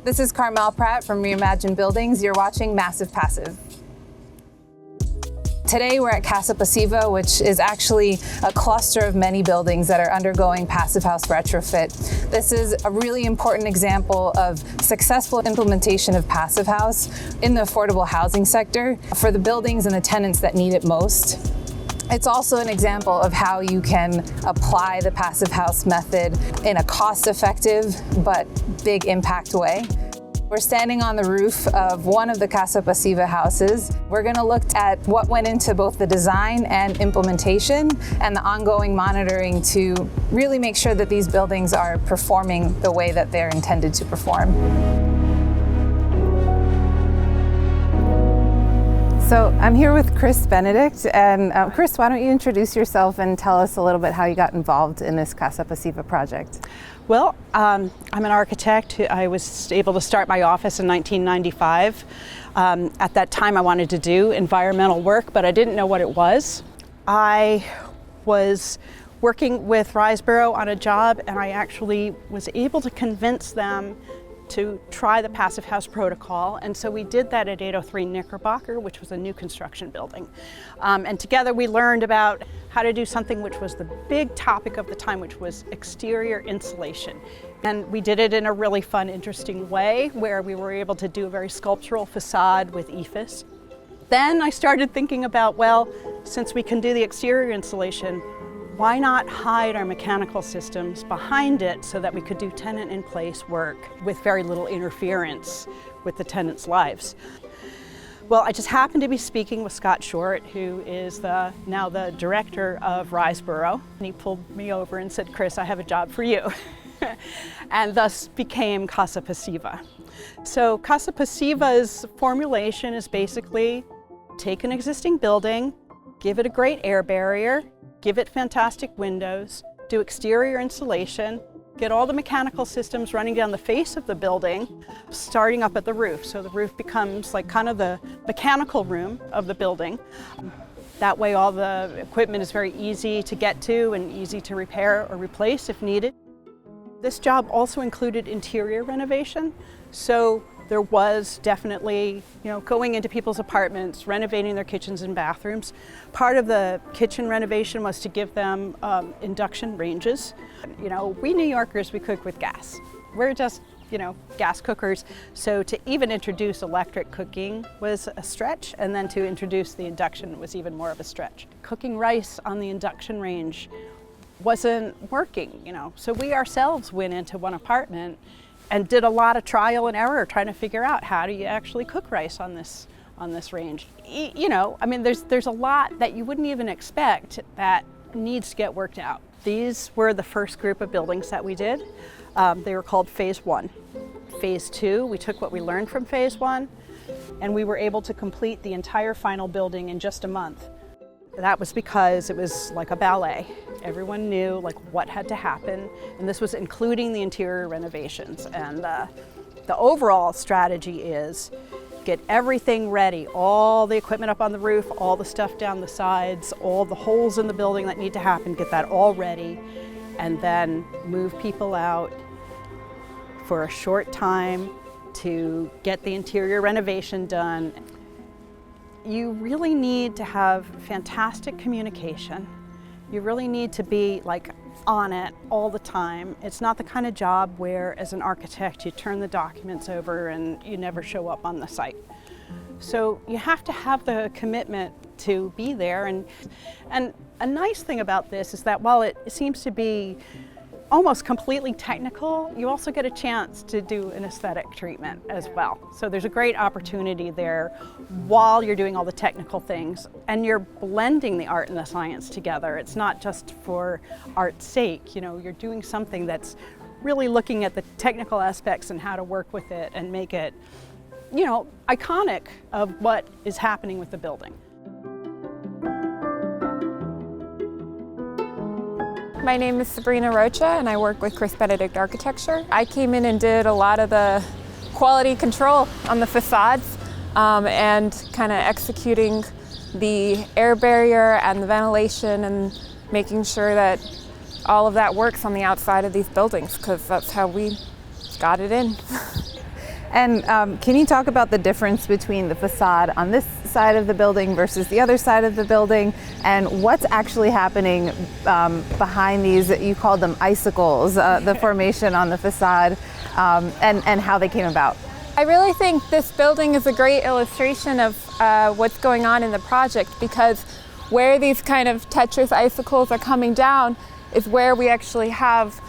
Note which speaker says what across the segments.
Speaker 1: This is Carmel Pratt from Reimagine Buildings. You're watching Massive Passive. Today we're at Casa Pasiva, which is actually a cluster of many buildings that are undergoing passive house retrofit. This is a really important example of successful implementation of passive house in the affordable housing sector for the buildings and the tenants that need it most. It's also an example of how you can apply the passive house method in a cost-effective but big impact way. We're standing on the roof of one of the Casa Pasiva houses. We're going to look at what went into both the design and implementation and the ongoing monitoring to really make sure that these buildings are performing the way that they're intended to perform. So I'm here with Chris Benedict, and Chris, why don't you introduce yourself and tell us a little bit how you got involved in this Casa Pasiva project?
Speaker 2: Well, I'm an architect. I was able to start my office in 1995. At that time I wanted to do environmental work, but I didn't know what it was. I was working with Riseborough on a job, and I actually was able to convince them to try the passive house protocol, and so we did that at 803 Knickerbocker, which was a new construction building. And together we learned about how to do something which was the big topic of the time, which was exterior insulation. And we did it in a really fun, interesting way, where we were able to do a very sculptural facade with EIFS. Then I started thinking about, well, since we can do the exterior insulation, why not hide our mechanical systems behind it so that we could do tenant in place work with very little interference with the tenants' lives? Well, I just happened to be speaking with Scott Short, who is now the director of Riseborough, and he pulled me over and said, "Chris, I have a job for you." And thus became Casa Pasiva. So Casa Pasiva's formulation is basically take an existing building, give it a great air barrier, give it fantastic windows, do exterior insulation, get all the mechanical systems running down the face of the building, starting up at the roof. So the roof becomes like kind of the mechanical room of the building. That way all the equipment is very easy to get to and easy to repair or replace if needed. This job also included interior renovation. So there was definitely, going into people's apartments, renovating their kitchens and bathrooms. Part of the kitchen renovation was to give them induction ranges. We New Yorkers, we cook with gas. We're just, gas cookers. So to even introduce electric cooking was a stretch, and then to introduce the induction was even more of a stretch. Cooking rice on the induction range wasn't working, So we ourselves went into one apartment and did a lot of trial and error trying to figure out how do you actually cook rice on this range. There's a lot that you wouldn't even expect that needs to get worked out. These were the first group of buildings that we did. They were called Phase 1. Phase 2, we took what we learned from Phase 1, and we were able to complete the entire final building in just a month. That was because it was like a ballet. Everyone knew what had to happen, and this was including the interior renovations. And the overall strategy is get everything ready, all the equipment up on the roof, all the stuff down the sides, all the holes in the building that need to happen, get that all ready, and then move people out for a short time to get the interior renovation done. You really need to have fantastic communication. You really need to be on it all the time. It's not the kind of job where, as an architect, you turn the documents over and you never show up on the site. So you have to have the commitment to be there. And a nice thing about this is that while it seems to be almost completely technical, you also get a chance to do an aesthetic treatment as well. So there's a great opportunity there while you're doing all the technical things, and you're blending the art and the science together. It's not just for art's sake, you're doing something that's really looking at the technical aspects and how to work with it and make it, iconic of what is happening with the building.
Speaker 3: My name is Sabrina Rocha, and I work with Chris Benedict Architecture. I came in and did a lot of the quality control on the facades and kind of executing the air barrier and the ventilation and making sure that all of that works on the outside of these buildings, because that's how we got it in.
Speaker 1: And can you talk about the difference between the facade on this side of the building versus the other side of the building, and what's actually happening behind these, you called them icicles, the formation on the facade, and how they came about?
Speaker 3: I really think this building is a great illustration of what's going on in the project, because where these kind of Tetris icicles are coming down is where we actually have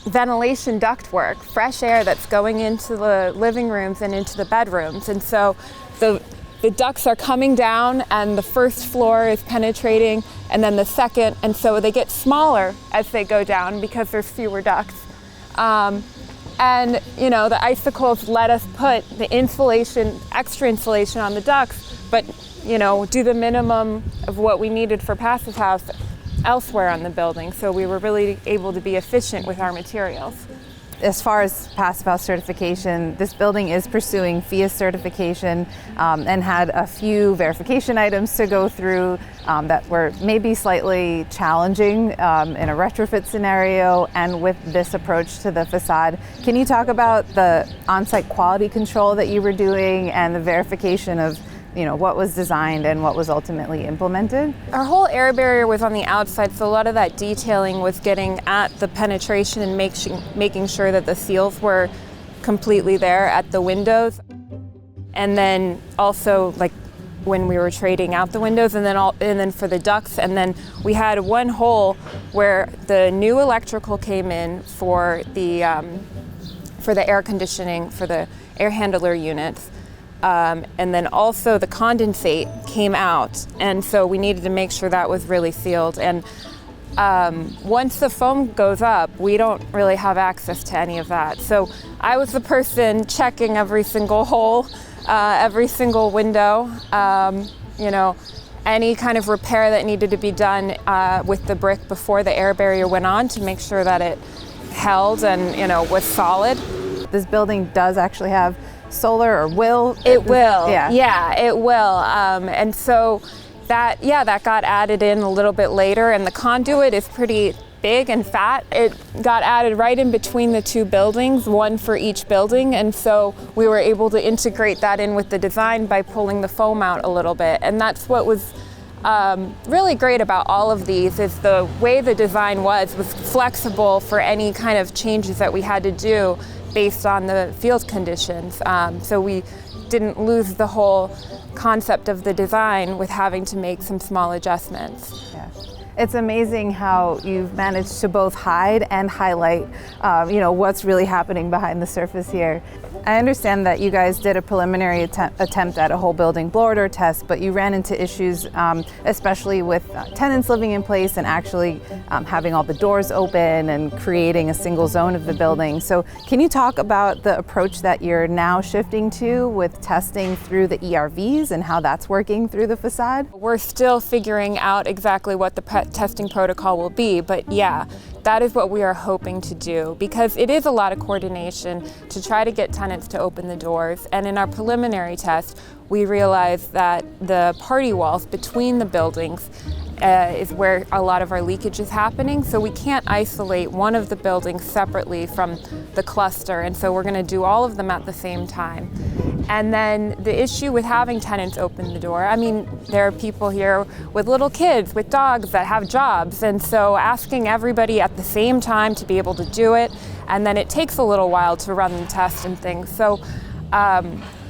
Speaker 3: ventilation ductwork, fresh air that's going into the living rooms and into the bedrooms. And so the ducts are coming down and the first floor is penetrating, and then the second, and so they get smaller as they go down because there's fewer ducts. And you know, the icicles let us put the insulation, extra insulation on the ducts, but you know, do the minimum of what we needed for Passive House elsewhere on the building. So we were really able to be efficient with our materials.
Speaker 1: As far as Passive House certification, this building is pursuing FIA certification and had a few verification items to go through that were maybe slightly challenging in a retrofit scenario and with this approach to the facade. Can you talk about the on-site quality control that you were doing and the verification of what was designed and what was ultimately implemented?
Speaker 3: Our whole air barrier was on the outside, so a lot of that detailing was getting at the penetration and making sure that the seals were completely there at the windows. And then also like when we were trading out the windows, and then for the ducts, and then we had one hole where the new electrical came in for the air conditioning, for the air handler units. And then also the condensate came out, and so we needed to make sure that was really sealed. And once the foam goes up, we don't really have access to any of that. So I was the person checking every single hole, every single window, any kind of repair that needed to be done with the brick before the air barrier went on to make sure that it held and was solid.
Speaker 1: This building does actually have solar, or will?
Speaker 3: It will.
Speaker 1: Yeah,
Speaker 3: it will. And so that got added in a little bit later, and the conduit is pretty big and fat. It got added right in between the two buildings, one for each building, and so we were able to integrate that in with the design by pulling the foam out a little bit. And that's what was really great about all of these, is the way the design was flexible for any kind of changes that we had to do based on the field conditions. So we didn't lose the whole concept of the design with having to make some small adjustments.
Speaker 1: Yeah. It's amazing how you've managed to both hide and highlight, what's really happening behind the surface here. I understand that you guys did a preliminary attempt at a whole building blower door test, but you ran into issues, especially with tenants living in place and actually having all the doors open and creating a single zone of the building. So can you talk about the approach that you're now shifting to with testing through the ERVs and how that's working through the facade?
Speaker 3: We're still figuring out exactly what the testing protocol will be, but yeah, that is what we are hoping to do, because it is a lot of coordination to try to get tenants to open the doors. And in our preliminary test, we realized that the party walls between the buildings is where a lot of our leakage is happening. So we can't isolate one of the buildings separately from the cluster, and so we're going to do all of them at the same time. And then the issue with having tenants open the door, I mean, there are people here with little kids, with dogs that have jobs, and so asking everybody at the same time to be able to do it, and then it takes a little while to run the test and things. So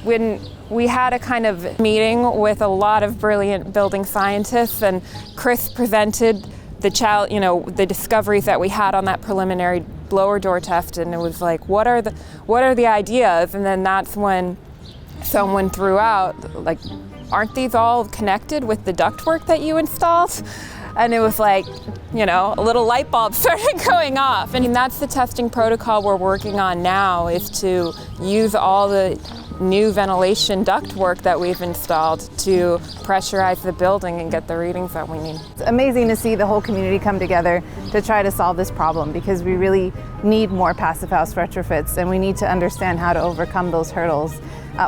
Speaker 3: when we had a kind of meeting with a lot of brilliant building scientists, and Chris presented the discoveries that we had on that preliminary blower door test, and it was like, what are the ideas? And then that's when someone threw out, like, aren't these all connected with the ductwork that you installed? And it was like, a little light bulb started going off. And that's the testing protocol we're working on now, is to use all the new ventilation ductwork that we've installed to pressurize the building and get the readings that we need.
Speaker 1: It's amazing to see the whole community come together to try to solve this problem, because we really need more Passive House retrofits, and we need to understand how to overcome those hurdles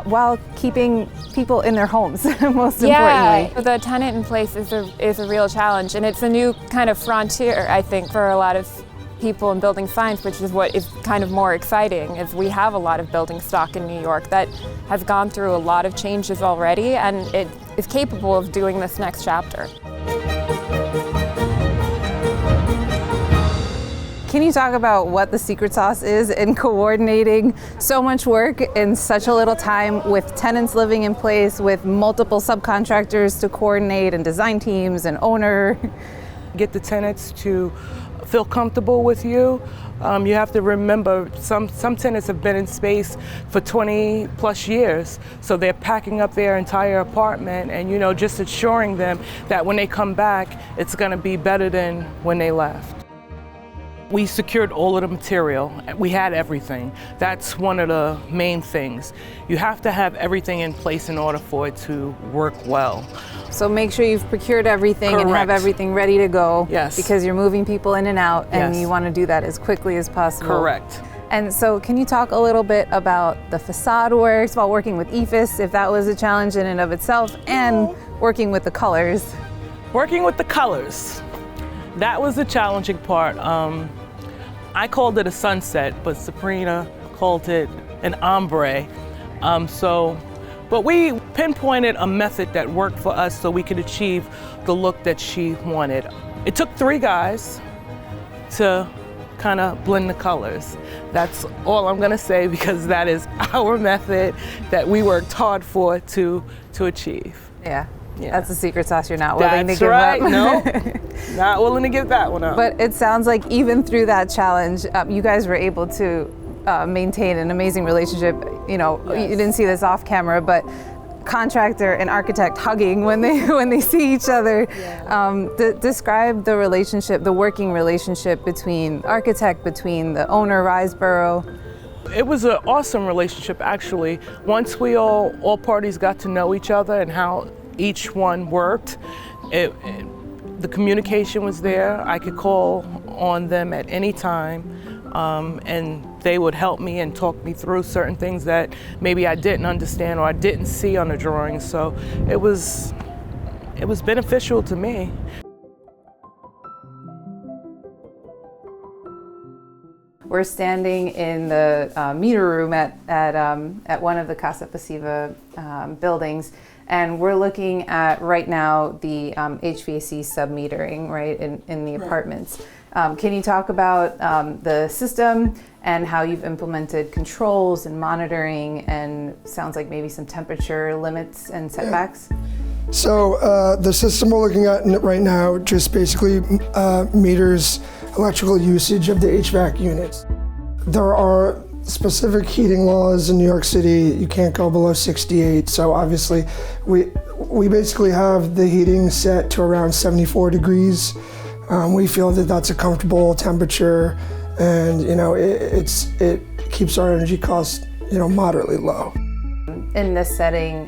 Speaker 1: while keeping people in their homes, most importantly.
Speaker 3: The tenant in place is a real challenge, and it's a new kind of frontier, I think, for a lot of people in building science, which is what is kind of more exciting, is we have a lot of building stock in New York that has gone through a lot of changes already, and it is capable of doing this next chapter.
Speaker 1: Can you talk about what the secret sauce is in coordinating so much work in such a little time, with tenants living in place, with multiple subcontractors to coordinate, and design teams and owner?
Speaker 4: Get the tenants to feel comfortable with you. You have to remember some tenants have been in space for 20 plus years, so they're packing up their entire apartment, and just assuring them that when they come back, it's going to be better than when they left. We secured all of the material. We had everything. That's one of the main things. You have to have everything in place in order for it to work well.
Speaker 1: So make sure you've procured everything.
Speaker 4: Correct.
Speaker 1: And have everything ready to go.
Speaker 4: Yes.
Speaker 1: Because you're moving people in and out, and
Speaker 4: Yes.
Speaker 1: you want to do that as quickly as possible.
Speaker 4: Correct.
Speaker 1: And so can you talk a little bit about the facade works, while working with EIFS, if that was a challenge in and of itself, and working with the colors?
Speaker 4: Working with the colors. That was the challenging part. I called it a sunset, but Sabrina called it an ombre. But we pinpointed a method that worked for us so we could achieve the look that she wanted. It took 3 guys to kind of blend the colors. That's all I'm gonna say, because that is our method that we worked hard for to achieve.
Speaker 1: Yeah.
Speaker 4: Yeah.
Speaker 1: That's the secret sauce you're not willing
Speaker 4: That's
Speaker 1: to give
Speaker 4: right.
Speaker 1: up.
Speaker 4: No, not willing to give that one up.
Speaker 1: But it sounds like even through that challenge, you guys were able to maintain an amazing relationship.
Speaker 4: Yes.
Speaker 1: You didn't see this off camera, but contractor and architect hugging when they see each other. Yeah. Describe the relationship, the working relationship between architect, between the owner, Riseborough.
Speaker 4: It was an awesome relationship, actually. Once we all parties got to know each other and how each one worked, the communication was there. I could call on them at any time, and they would help me and talk me through certain things that maybe I didn't understand or I didn't see on the drawing. So it was beneficial to me.
Speaker 1: We're standing in the meter room at one of the Casa Pasiva buildings, and we're looking at right now the HVAC sub-metering, right, in the apartments. Can you talk about the system and how you've implemented controls and monitoring, and sounds like maybe some temperature limits and setbacks?
Speaker 5: So the system we're looking at right now just basically meters electrical usage of the HVAC units. There are specific heating laws in New York City. You can't go below 68. So obviously we basically have the heating set to around 74 degrees. We feel that that's a comfortable temperature, and it keeps our energy costs moderately low.
Speaker 1: In this setting,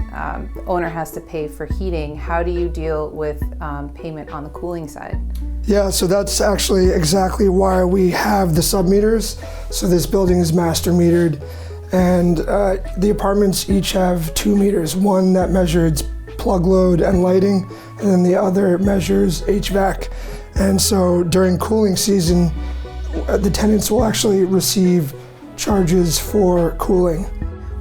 Speaker 1: the owner has to pay for heating. How do you deal with payment on the cooling side?
Speaker 5: Yeah, so that's actually exactly why we have the sub-meters. So this building is master metered, and the apartments each have 2 meters. One that measures plug load and lighting, and then the other measures HVAC. And so during cooling season, the tenants will actually receive charges for cooling.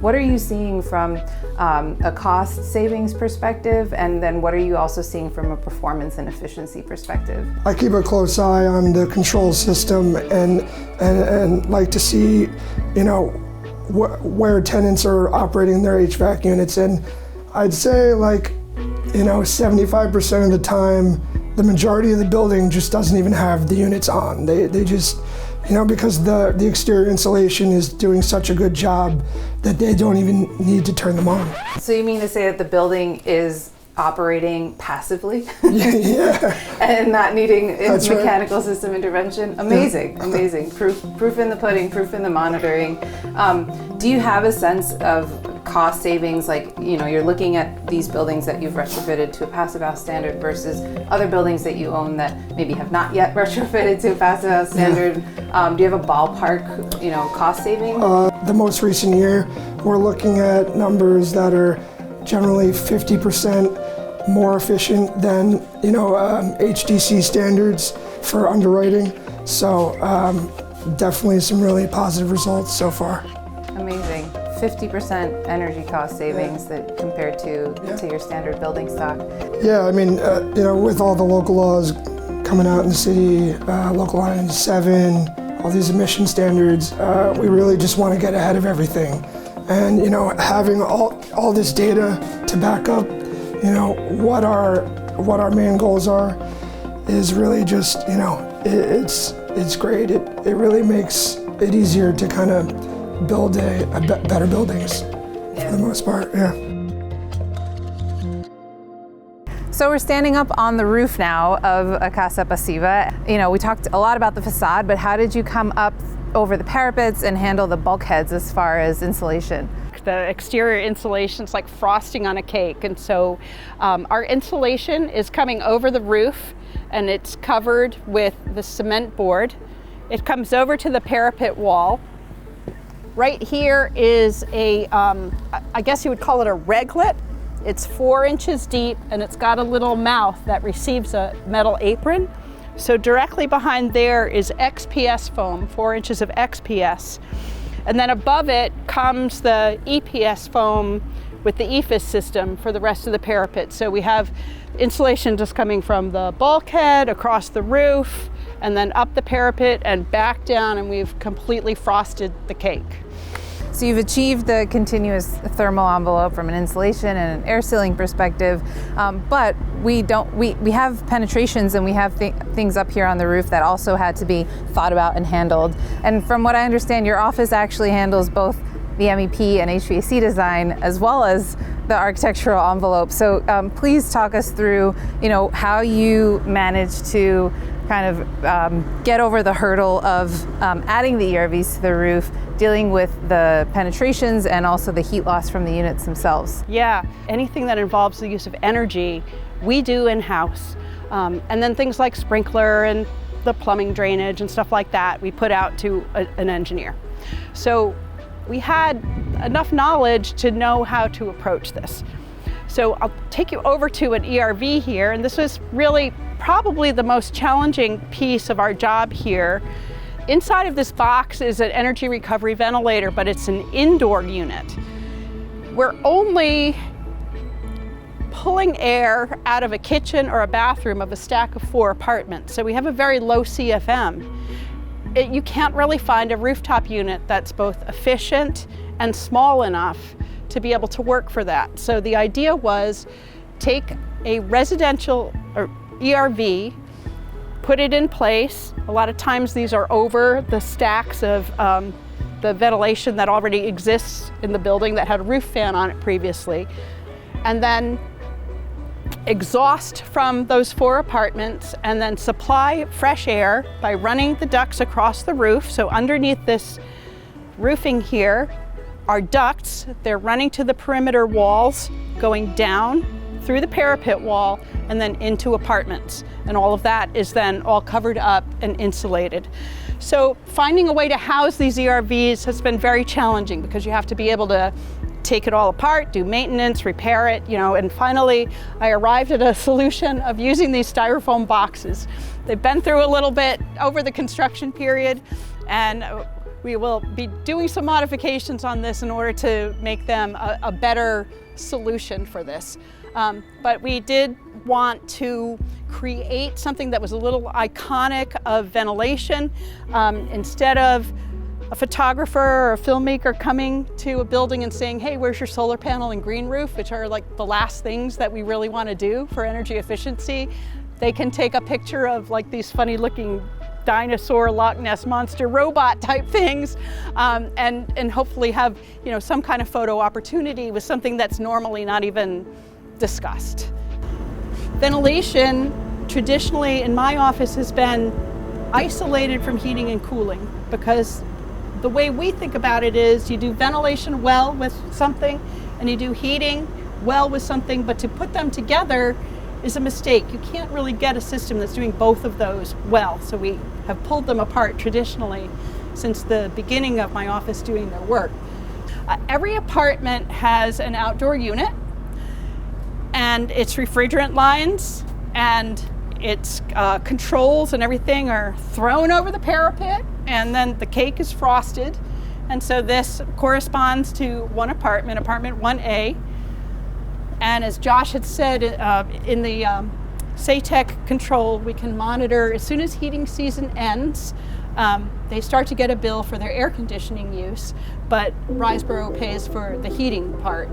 Speaker 1: What are you seeing from a cost savings perspective, and then what are you also seeing from a performance and efficiency perspective?
Speaker 5: I keep a close eye on the control system and like to see, where tenants are operating their HVAC units. And I'd say 75% of the time, the majority of the building just doesn't even have the units on. They just, because the exterior insulation is doing such a good job that they don't even need to turn them on.
Speaker 1: So you mean to say that the building is operating passively?
Speaker 5: Yeah.
Speaker 1: And not needing
Speaker 5: That's
Speaker 1: mechanical system intervention? Amazing, yeah. Amazing. Proof in the pudding, proof in the monitoring. Do you have a sense of cost savings? You're looking at these buildings that you've retrofitted to a Passive House standard versus other buildings that you own that maybe have not yet retrofitted to a Passive House standard. Yeah. Do you have a ballpark, cost saving?
Speaker 5: The most recent year, we're looking at numbers that are generally 50% more efficient than HDC standards for underwriting. So definitely some really positive results so far.
Speaker 1: Amazing. 50% energy cost savings that compared to your standard building stock.
Speaker 5: Yeah, I mean, with all the local laws coming out in the city, Local 97, all these emission standards, we really just want to get ahead of everything. And, having all this data to back up, what our main goals are is really just, it's great. It really makes it easier to kind of build better buildings for the most part, yeah.
Speaker 1: So we're standing up on the roof now of a Casa Pasiva. We talked a lot about the facade, but how did you come up over the parapets and handle the bulkheads as far as insulation?
Speaker 2: The exterior insulation is like frosting on a cake, and so our insulation is coming over the roof and it's covered with the cement board. It comes over to the parapet wall. Right here is I guess you would call it a reglet. It's 4 inches deep and it's got a little mouth that receives a metal apron. So directly behind there is XPS foam, 4 inches of XPS. And then above it comes the EPS foam with the EIFS system for the rest of the parapet. So we have insulation just coming from the bulkhead, across the roof, and then up the parapet and back down, and we've completely frosted the cake.
Speaker 1: So you've achieved the continuous thermal envelope from an insulation and an air sealing perspective, but we have penetrations and we have things up here on the roof that also had to be thought about and handled. And from what I understand, your office actually handles both the MEP and HVAC design as well as the architectural envelope. So please talk us through, how you managed to kind of get over the hurdle of adding the ERVs to the roof, dealing with the penetrations and also the heat loss from the units themselves.
Speaker 2: Yeah, anything that involves the use of energy, we do in-house. And then things like sprinkler and the plumbing drainage and stuff like that, we put out to an engineer. So we had enough knowledge to know how to approach this. So I'll take you over to an ERV here, and this was really probably the most challenging piece of our job here. Inside of this box is an energy recovery ventilator, but it's an indoor unit. We're only pulling air out of a kitchen or a bathroom of a stack of 4 apartments, so we have a very low CFM. You can't really find a rooftop unit that's both efficient and small enough to be able to work for that. So the idea was take a residential or ERV, put it in place. A lot of times these are over the stacks of the ventilation that already exists in the building that had a roof fan on it previously. And then exhaust from those 4 apartments and then supply fresh air by running the ducts across the roof. So underneath this roofing here are ducts. They're running to the perimeter walls, going down through the parapet wall and then into apartments. And all of that is then all covered up and insulated. So finding a way to house these ERVs has been very challenging because you have to be able to take it all apart, do maintenance, repair it, and finally I arrived at a solution of using these styrofoam boxes. They've been through a little bit over the construction period, and we will be doing some modifications on this in order to make them a better solution for this. But we did want to create something that was a little iconic of ventilation. Instead of a photographer or a filmmaker coming to a building and saying, hey, where's your solar panel and green roof, which are like the last things that we really want to do for energy efficiency, they can take a picture of like these funny looking dinosaur Loch Ness monster robot type things and hopefully have some kind of photo opportunity with something that's normally not even discussed. Ventilation traditionally in my office has been isolated from heating and cooling because the way we think about it is you do ventilation well with something and you do heating well with something, but to put them together is a mistake. You can't really get a system that's doing both of those well. So we have pulled them apart traditionally since the beginning of my office doing their work. Every apartment has an outdoor unit and its refrigerant lines and Its controls and everything are thrown over the parapet, and then the cake is frosted. And so this corresponds to one apartment, apartment 1A. And as Josh had said, in the SATEC control, we can monitor as soon as heating season ends. They start to get a bill for their air conditioning use, but Riseborough pays for the heating part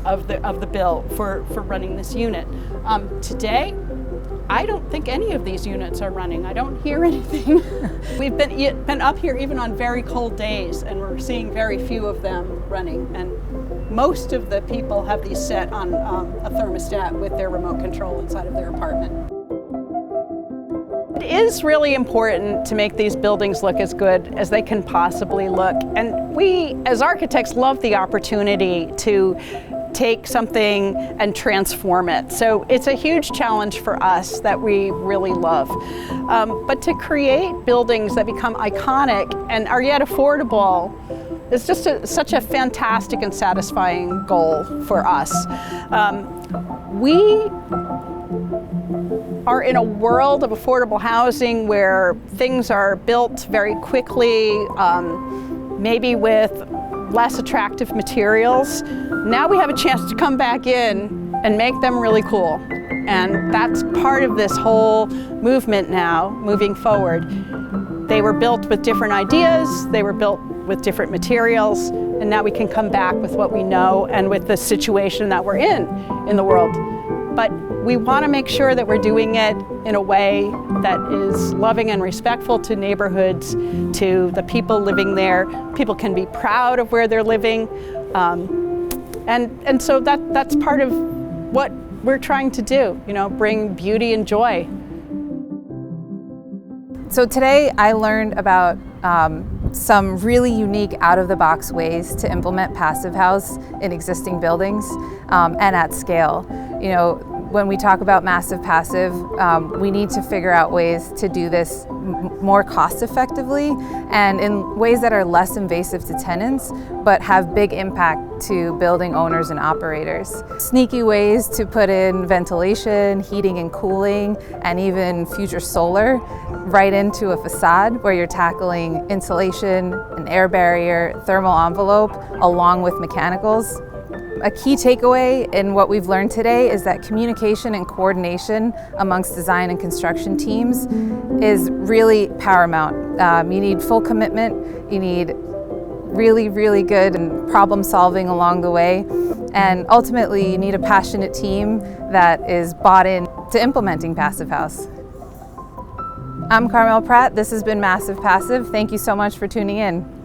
Speaker 2: of the bill for running this unit. Today, I don't think any of these units are running. I don't hear anything. We've been up here even on very cold days, and we're seeing very few of them running. And most of the people have these set on a thermostat with their remote control inside of their apartment. It is really important to make these buildings look as good as they can possibly look. And we, as architects, love the opportunity to take something and transform it. So it's a huge challenge for us that we really love. But to create buildings that become iconic and are yet affordable is just such a fantastic and satisfying goal for us. We are in a world of affordable housing where things are built very quickly, maybe with less attractive materials. Now we have a chance to come back in and make them really cool. And that's part of this whole movement now, moving forward. They were built with different ideas, they were built with different materials, and now we can come back with what we know and with the situation that we're in the world. But we want to make sure that we're doing it in a way that is loving and respectful to neighborhoods, to the people living there. People can be proud of where they're living. And so that's part of what we're trying to do, bring beauty and joy.
Speaker 1: So today I learned about some really unique out-of-the-box ways to implement Passive House in existing buildings and at scale. When we talk about massive passive, we need to figure out ways to do this more cost effectively and in ways that are less invasive to tenants, but have big impact to building owners and operators. Sneaky ways to put in ventilation, heating and cooling, and even future solar right into a facade where you're tackling insulation, an air barrier, thermal envelope, along with mechanicals. A key takeaway in what we've learned today is that communication and coordination amongst design and construction teams is really paramount. You need full commitment, you need really, really good and problem solving along the way, and ultimately you need a passionate team that is bought in to implementing Passive House. I'm Carmel Pratt, this has been Massive Passive. Thank you so much for tuning in.